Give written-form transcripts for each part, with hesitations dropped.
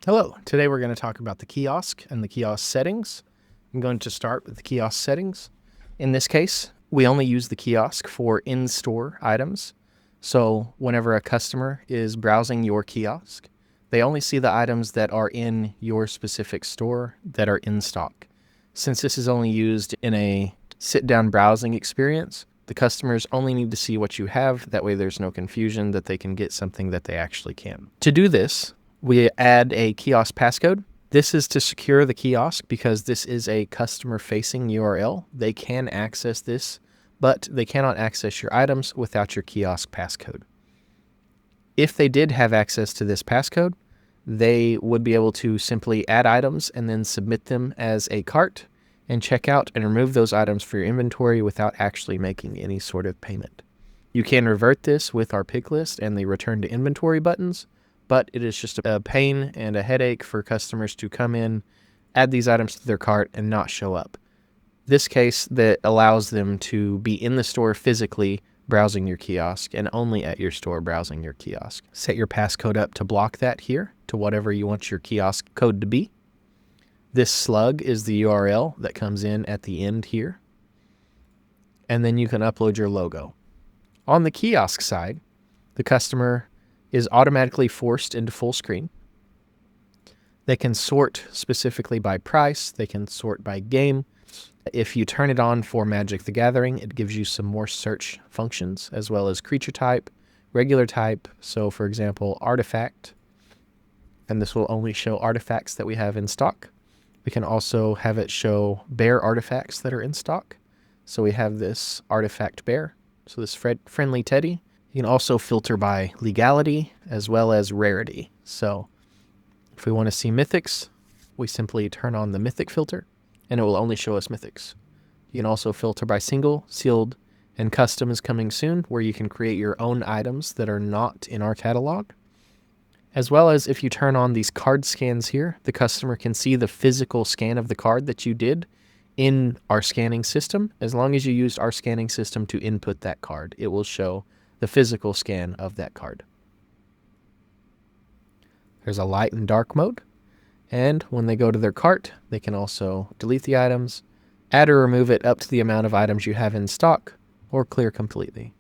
Hello, today we're going to talk about the kiosk and the kiosk settings. I'm going to start with the kiosk settings. In this case, we only use the kiosk for in-store items. So whenever a customer is browsing your kiosk, they only see the items that are in your specific store that are in stock. Since this is only used in a sit-down browsing experience, the customers only need to see what you have. That way there's no confusion that they can get something that they actually can. To do this, we add a kiosk passcode. This is to secure the kiosk because this is a customer-facing URL. They can access this, but they cannot access your items without your kiosk passcode. If they did have access to this passcode, they would be able to simply add items and then submit them as a cart and check out and remove those items for your inventory without actually making any sort of payment. You can revert this with our pick list and the return to inventory buttons, but it is just a pain and a headache for customers to come in, add these items to their cart, and not show up. This case that allows them to be in the store physically browsing your kiosk and only at your store browsing your kiosk. Set your passcode up to block that here to whatever you want your kiosk code to be. This slug is the URL that comes in at the end here. And then you can upload your logo. On the kiosk side, the customer is automatically forced into full screen. They can sort specifically by price. They can sort by game. If you turn it on for Magic the Gathering, it gives you some more search functions as well as creature type, regular type. So for example, artifact, and this will only show artifacts that we have in stock. We can also have it show bear artifacts that are in stock. So we have this artifact bear. So this friendly teddy. You can also filter by legality as well as rarity. So if we want to see mythics, we simply turn on the mythic filter and it will only show us mythics. You can also filter by single, sealed, and custom is coming soon, where you can create your own items that are not in our catalog. As well as if you turn on these card scans here, the customer can see the physical scan of the card that you did in our scanning system. As long as you used our scanning system to input that card, it will show the physical scan of that card. There's a light and dark mode. And when they go to their cart, they can also delete the items, add or remove it up to the amount of items you have in stock, or clear completely.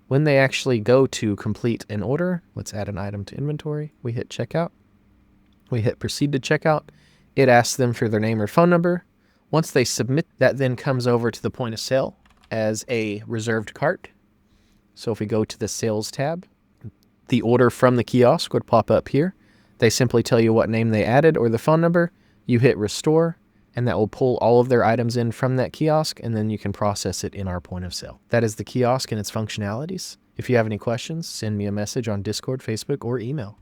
When they actually go to complete an order, let's add an item to inventory. We hit checkout. We hit proceed to checkout. It asks them for their name or phone number. Once they submit, that then comes over to the point of sale as a reserved cart. So if we go to the sales tab, the order from the kiosk would pop up here. They simply tell you what name they added or the phone number. You hit restore, and that will pull all of their items in from that kiosk, and then you can process it in our point of sale. That is the kiosk and its functionalities. If you have any questions, send me a message on Discord, Facebook, or email.